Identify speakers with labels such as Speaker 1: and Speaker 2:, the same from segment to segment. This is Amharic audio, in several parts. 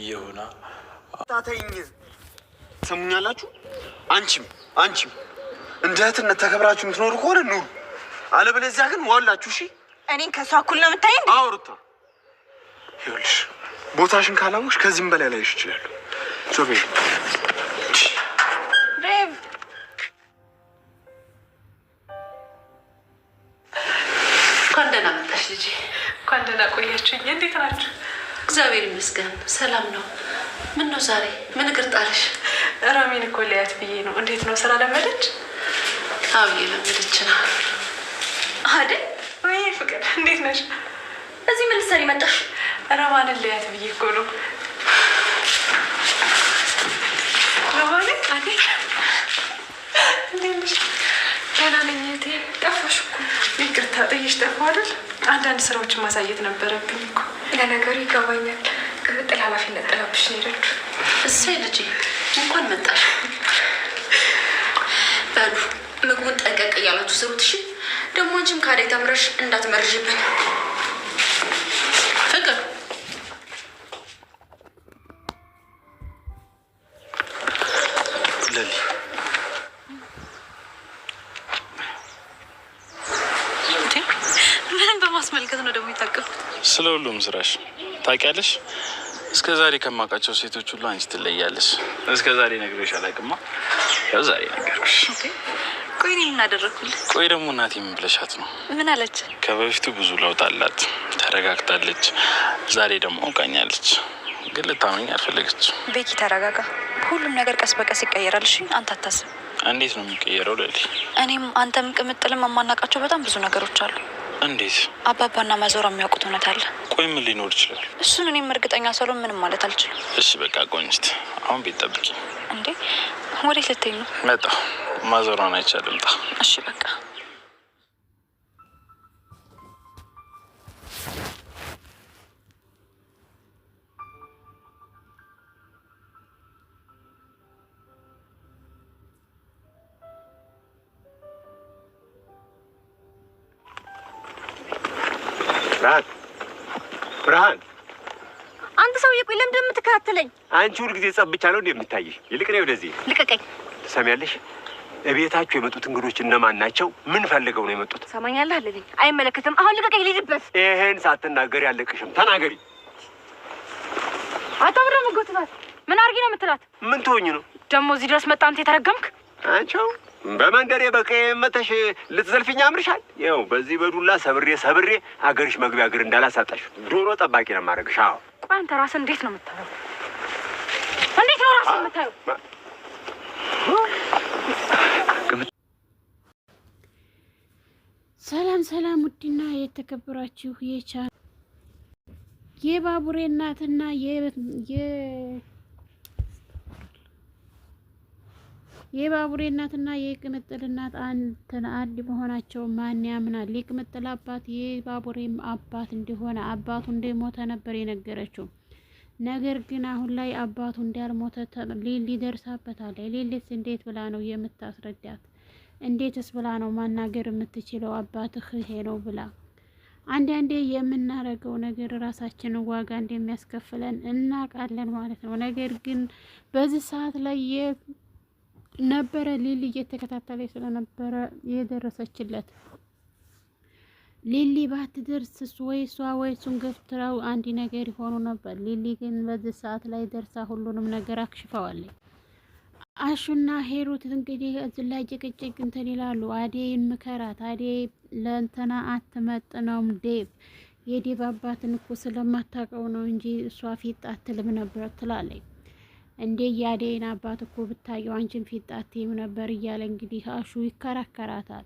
Speaker 1: ይሁና
Speaker 2: ታተኝ ሰሙኛላችሁ። አንቺም እንደ እህትነት ተከብራችሁ የምትኖሩ ከሆነ ኑሩ፣ አለበለዚያ ግን ዋላችሁ። እሺ
Speaker 3: እኔን ከሷ እኩል ነው የምታየኝ?
Speaker 2: አውሩታ ይኸውልሽ፣ ቦታሽን ካላወቅሽ ከዚህም በላይ ላይሽ ይችላል። ሶቤ
Speaker 3: ዴቭ
Speaker 4: እንኳን ደህና መጣሽ ልጄ።
Speaker 5: እንኳን ደህና ቆያችሁኝ። እንዴት ናችሁ?
Speaker 4: እግዚአብሔር ይመስገን ሰላም ነው። ምን ነው ዛሬ ምን እግር ጣልሽ?
Speaker 5: ራሚን እኮ ሊያት ብዬ ነው። እንዴት ነው ስራ ለመደች?
Speaker 4: አዎ የለመደች ነው
Speaker 5: አይደል? ወይ ፍቅር እንዴት ነሽ?
Speaker 3: እዚህ ምን ልትሰሪ መጣሽ?
Speaker 5: ራማንን ሊያት ብዬ እኮ ነው። ራማን እንዴት ነሽ? ደህና ነኝ እህቴ። ጠፋሽ እኮ። ይቅርታ ጥዬሽ ጠፋሁ አይደል? አንዳንድ ስራዎችን ማሳየት ነበረብኝ እኮ።
Speaker 3: ለነገሩ ይገባኛል። ቅምጥል ኃላፊነት ጥላብሽ ነው የሄደችው።
Speaker 4: እሰይ ልጄ እንኳን መጣሽ። በሉ ምግቡን ጠንቀቅ እያላችሁ ስሩት እሺ። ደግሞ አንቺም ካደይ ተምረሽ እንዳትመርዥብን። ፍቅር
Speaker 2: ለሊ
Speaker 5: ምንም በማስመልከት ነው ደግሞ የታቀፉት?
Speaker 1: ስለ ሁሉም ስራሽ ታውቂያለሽ። እስከ ዛሬ ከማውቃቸው ሴቶች ሁሉ አንቺ ትለያለሽ። እስከ ዛሬ ነግሬሽ አላውቅማ። ያው ዛሬ ነገርኩሽ።
Speaker 5: ቆይ እኔ ምን አደረኩልህ?
Speaker 1: ቆይ ደግሞ እናቴ ምን ብለሻት ነው?
Speaker 5: ምን አለች?
Speaker 1: ከበፊቱ ብዙ ለውጥ አላት፣ ተረጋግታለች። ዛሬ ደግሞ አውቃኛለች፣ ግን ልታመኝ አልፈለገች።
Speaker 5: ቤኪ ተረጋጋ። ሁሉም ነገር ቀስ በቀስ ይቀየራል። እሺ አንተ አታስብ።
Speaker 1: እንዴት ነው የሚቀየረው ለሊ?
Speaker 5: እኔም አንተም ቅምጥልም የማናውቃቸው በጣም ብዙ ነገሮች አሉ።
Speaker 1: እንዴት?
Speaker 5: አባባና ማዞር የሚያውቁት እውነት አለ።
Speaker 1: ቆይ ምን ሊኖር ይችላል?
Speaker 5: እሱን እኔም እርግጠኛ ሰሎን ምንም ማለት አልችልም።
Speaker 1: እሺ በቃ ቆንጅት፣ አሁን ቤት ጠብቂ።
Speaker 5: እንዴ ወዴት ልትሄድ ነው?
Speaker 1: መጣ ማዞሯን አይቻልም። ጣ
Speaker 5: እሺ በቃ
Speaker 2: ብርሃን
Speaker 3: አንተ ሰውዬ ቆይ ለምንድን ነው የምትከታተለኝ?
Speaker 2: አንቺ ሁል ጊዜ ጸብ ብቻ ነው እንደምታይሽ። ይልቅ ነው ወደዚህ
Speaker 3: ልቀቀኝ።
Speaker 2: ትሰሚያለሽ? እቤታችሁ የመጡት እንግዶች እነማን ናቸው? ምን ፈልገው ነው የመጡት?
Speaker 3: ሰማኛለህ አለልኝ። አይመለከትም። አሁን ልቀቀኝ ልሂድበት።
Speaker 2: ይሄን ሳትናገሪ አለቅሽም። ተናገሪ።
Speaker 3: አታብራ መጎትታት ምን አድርጊ ነው የምትላት?
Speaker 2: ምን ትሆኝ ነው
Speaker 3: ደግሞ እዚህ ድረስ መጣ? አንተ የተረገምክ
Speaker 2: አንቺው በመንደሬ በቀዬ መተሽ ልትዘልፊኝ አምርሻል። ይኸው በዚህ በዱላ ሰብሬ አገርሽ መግቢያ እግር እንዳላሳጣሽ ዶሮ ጠባቂ ነው የማደርግሽ። አዎ
Speaker 3: ቆይ አንተ ራስህ እንዴት ነው የምታየው? እንዴት ነው ራስህ የምታየው?
Speaker 6: ሰላም ውድና የተከበራችሁ የባቡሬ እናትና የባቡሬ እናትና የቅምጥል እናት አንድ መሆናቸው ማን ያምናል? የቅምጥል አባት የባቡሬም አባት እንደሆነ አባቱ እንደሞተ ነበር የነገረችው። ነገር ግን አሁን ላይ አባቱ እንዳልሞተ ሊሊ ደርሳበታለች። ሊሊስ እንዴት ብላ ነው የምታስረዳት? እንዴትስ ብላ ነው ማናገር የምትችለው? አባትህ ይሄ ነው ብላ። አንዳንዴ የምናረገው ነገር ራሳችንን ዋጋ እንደሚያስከፍለን እናውቃለን ማለት ነው። ነገር ግን በዚህ ሰዓት ላይ ነበረ ሊሊ እየተከታተለች ስለነበረ የደረሰችለት። ሊሊ ባትደርስ ወይ እሷ ወይ እሱን ገፍትራው አንድ ነገር ይሆኑ ነበር። ሊሊ ግን በዚህ ሰዓት ላይ ደርሳ ሁሉንም ነገር አክሽፈዋለች። አሹና ሄሩት እንግዲህ እዚህ ላይ ጭቅጭቅ እንትን ይላሉ። አዴይን ምከራት፣ አዴይ ለእንትና አትመጥነውም። ዴቭ የዴቭ አባትን እኮ ስለማታውቀው ነው እንጂ እሷ ፊት አትልም ነበር ትላለች። እንዴ የአዴይን አባት እኮ ብታየው አንቺን ፊት አትይም ነበር እያለ እንግዲህ አሹ ይከራከራታል።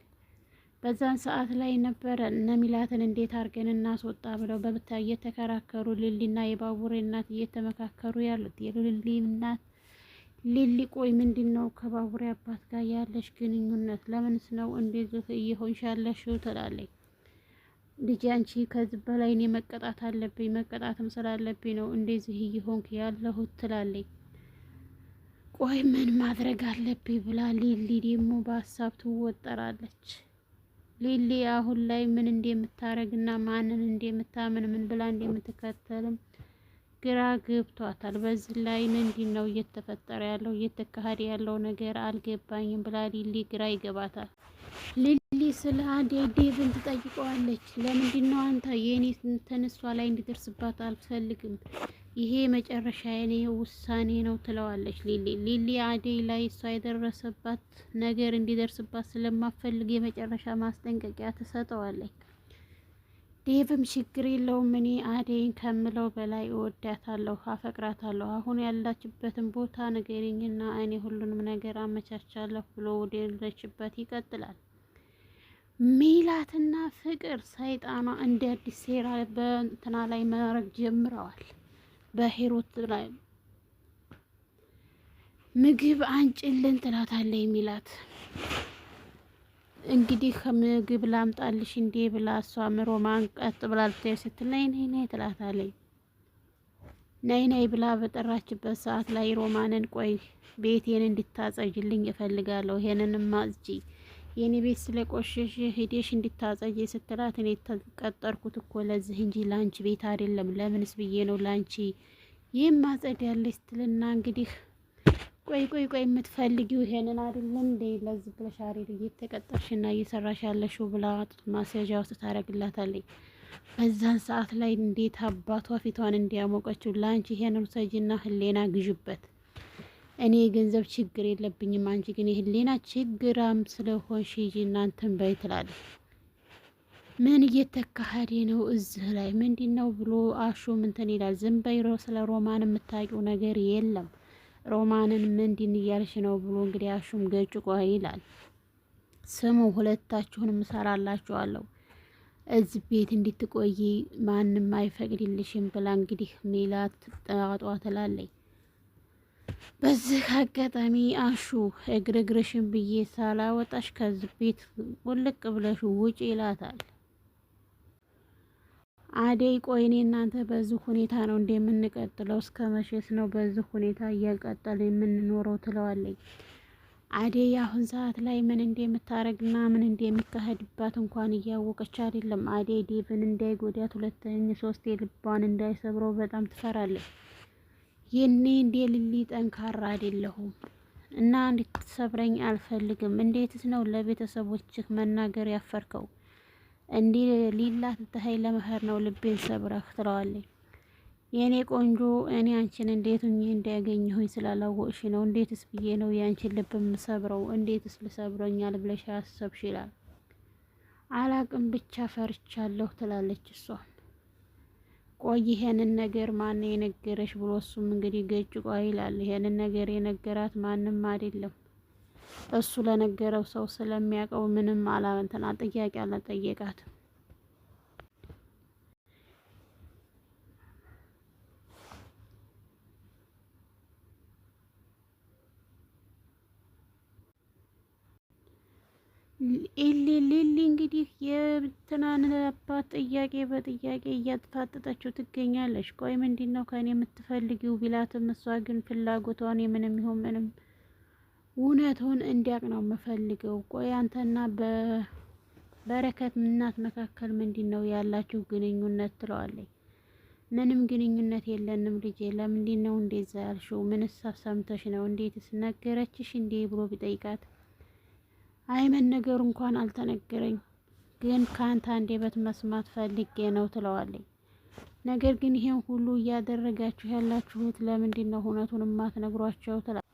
Speaker 6: በዛን ሰዓት ላይ ነበረ እነ ሚላትን እንዴት አድርገን እናስወጣ ብለው በብታ እየተከራከሩ ሊሊና የባቡሬ እናት እየተመካከሩ ያሉት። የሊሊ እናት ሊሊ ቆይ ምንድን ነው ከባቡሬ አባት ጋር ያለሽ ግንኙነት? ለምንስ ነው እንደዚህ እየሆንሽ ያለሽው? ትላለች። ልጅ አንቺ ከዚህ በላይ እኔ መቀጣት አለብኝ፣ መቀጣትም ስላለብኝ ነው እንደዚህ እየሆንክ ያለሁት ትላለች። ቆይ ምን ማድረግ አለብኝ ብላ ሊሊ ደግሞ በሀሳብ ትወጠራለች። ሊሊ አሁን ላይ ምን እንደምታረግና ማንን እንደምታምን ምን ብላ እንደምትከተልም ግራ ገብቷታል። በዚህ ላይ ምንድን ነው እየተፈጠረ ያለው እየተካሄደ ያለው ነገር አልገባኝም ብላ ሊሊ ግራ ይገባታል። ሊሊ ስለ አደይ ዴቭን ትጠይቀዋለች። ለምንድን ነው አንተ የኔ ተነሷ ላይ እንዲደርስባት አልፈልግም፣ ይሄ መጨረሻ የኔ ውሳኔ ነው ትለዋለች። ሊሊ አደይ ላይ እሷ የደረሰባት ነገር እንዲደርስባት ስለማፈልግ የመጨረሻ ማስጠንቀቂያ ትሰጠዋለች። ዴቭም ችግር የለውም እኔ አደይን ከምለው በላይ እወዳታለሁ፣ አፈቅራታለሁ። አሁን ያላችበትን ቦታ ንገሪኝና እኔ ሁሉንም ነገር አመቻቻለሁ ብሎ ወደለችበት ይቀጥላል። ሜላትና ፍቅር ሰይጣኗ እንደ አዲስ ሴራ በእንትና ላይ ማድረግ ጀምረዋል። በሂሩት ላይ ምግብ አንጭልን ትላታለች ሜላት። እንግዲህ ከምግብ ላምጣልሽ እንዴ ብላ እሷ ሮማን ቀጥ ብላ ልትሄድ ስትል ነይ ነይ ነይ ትላታለች። ነይ ነይ ብላ በጠራችበት ሰዓት ላይ ሮማንን ቆይ ቤቴን እንድታጸጅልኝ እፈልጋለሁ፣ ይሄንንም አጽጂ፣ የኔ ቤት ስለቆሸሽ ሄደሽ እንድታጸጂ ስትላት እኔ ተቀጠርኩት እኮ ለዚህ እንጂ ላንቺ ቤት አይደለም፣ ለምንስ ብዬ ነው ላንቺ የማጸድ ያለሽ ስትልና እንግዲህ ቆይ የምትፈልጊው ይሄንን አይደለም እንዴ ለዚህ ብለሽ አይደል እየተቀጠርሽና እየሰራሽ ያለሽው ብላ ማስያዣ ውስጥ ታደርግላታለች። በዛን ሰዓት ላይ እንዴት አባቷ ፊቷን እንዲያሞቀችው ላንቺ ይሄንን ሰጂና ህሌና ግዥበት፣ እኔ የገንዘብ ችግር የለብኝም፣ አንቺ ግን የህሌና ችግራም ስለሆንሽ ሂጂ እናንተን በይ ትላለች። ምን እየተካሄደ ነው እዚህ ላይ ምንድነው ብሎ አሹም እንትን ይላል። ዝም በይ ስለ ሮማን የምታውቂው ነገር የለም፣ ሮማንን ምንድን እያልሽ ነው ብሎ እንግዲህ አሹም ገጭቆ ይላል። ስሙ ሁለታችሁንም እሰራላችኋለሁ፣ እዚህ ቤት እንድትቆይ ማንም አይፈቅድልሽም ብላ እንግዲህ ሜላት ጣጧ ትላለች። በዚህ አጋጣሚ አሹ እግርግርሽን ብዬ ሳላወጣሽ ከዚህ ቤት ውልቅ ብለሽ ውጪ ይላታል። አደይ ቆይ እኔ እናንተ በዚህ ሁኔታ ነው እንደምንቀጥለው? እስከ መቼስ ነው በዚህ ሁኔታ እያቀጠለ የምንኖረው? ትለዋለች። አደይ አሁን ሰዓት ላይ ምን እንደምታረግና ምን እንደሚካሄድባት እንኳን እያወቀች አይደለም። አደይ ዴቭን እንዳይጎዳት ሁለተኛ ሶስት ልቧን እንዳይሰብረው በጣም ትፈራለች። የኔ እንደ ሊሊ ጠንካራ አይደለሁም እና እንድትሰብረኝ አልፈልግም። እንዴትስ ነው ለቤተሰቦችህ መናገር ያፈርከው? እንዲህ ሊላ ትተኸኝ ለመኸር ነው ልቤን ሰብረህ ትለዋለች። የኔ ቆንጆ እኔ አንቺን እንዴት ሆኜ እንዳያገኘሁኝ ስላላወቅሽ ነው። እንዴትስ ብዬ ነው ያንቺን ልብ የምሰብረው? እንዴትስ ልሰብረኛል ብለሽ አሰብሽ? ይላል። አላቅም ብቻ ፈርቻለሁ ትላለች እሷም። ቆይ ይሄንን ነገር ማን የነገረሽ ብሎ እሱም እንግዲህ ገጭቋ ይላል። ይሄንን ነገር የነገራት ማንም አይደለም፣ እሱ ለነገረው ሰው ስለሚያውቀው ምንም አላንተና ጥያቄ አልጠየቃት። ሊሊ እንግዲህ የትናን አባት ጥያቄ በጥያቄ እያፋጠጠችው ትገኛለች። ቆይ ምንድን ነው ከኔ የምትፈልጊው ቢላትም እሷ ግን ፍላጎቷን የምንም ይሁን ምንም እውነቱን እንዲያቅ ነው የምፈልገው። ቆይ አንተና በበረከት እናት መካከል ምንድን ነው ያላችሁ ግንኙነት? ትለዋለች። ምንም ግንኙነት የለንም ልጄ፣ ለምንድን ነው እንደዛ ያልሽው? ምንስ ሰምተሽ ነው? እንዴትስ ነገረችሽ እንዴ ብሎ ቢጠይቃት አይ መነገሩ እንኳን አልተነገረኝ፣ ግን ከአንተ አንደበት መስማት ፈልጌ ነው ትለዋለች። ነገር ግን ይሄን ሁሉ እያደረጋችሁ ያላችሁት ለምንድን ነው እውነቱን የማትነግሯቸው? ትላለች።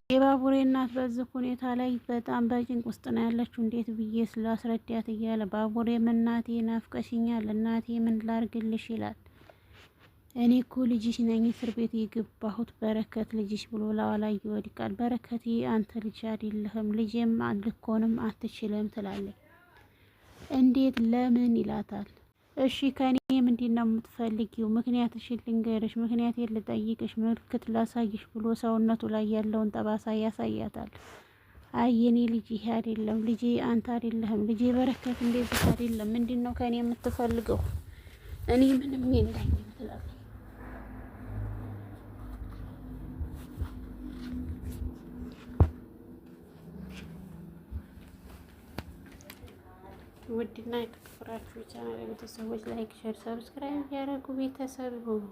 Speaker 6: የባቡሬ እናት በዚህ ሁኔታ ላይ በጣም በጭንቅ ውስጥ ነው ያለችው። እንዴት ብዬ ስላስረዳት እያለ ባቡሬም እናቴ ናፍቀሽኛል፣ እናቴ ምን ላርግልሽ ይላል። እኔ እኮ ልጅሽ ነኝ፣ እስር ቤት የገባሁት በረከት ልጅሽ ብሎ ላዋላ ይወድቃል። በረከቴ አንተ ልጅ አይደለህም፣ ልጄም ልኮንም አትችልም ትላለች። እንዴት ለምን ይላታል። እሺ ከኔ ምንድን ነው የምትፈልጊው? ምክንያትሽን ልንገርሽ፣ ምክንያቴን ልጠይቅሽ፣ ምልክት ላሳይሽ ብሎ ሰውነቱ ላይ ያለውን ጠባሳ ያሳያታል። አይ የኔ ልጅ ይሄ አይደለም፣ ልጄ አንተ አይደለህም፣ ልጄ በረከት እንደዚህ አይደለም፣ ምንድን ነው ከኔ የምትፈልገው? እኔ ምንም የለኝም ትላለች። ውድና የተከበራችሁ ቻናል ቤተሰቦች ላይክ፣ ሼር፣ ሰብስክራይብ ያደረጉ ቤተሰብ ይሁኑ።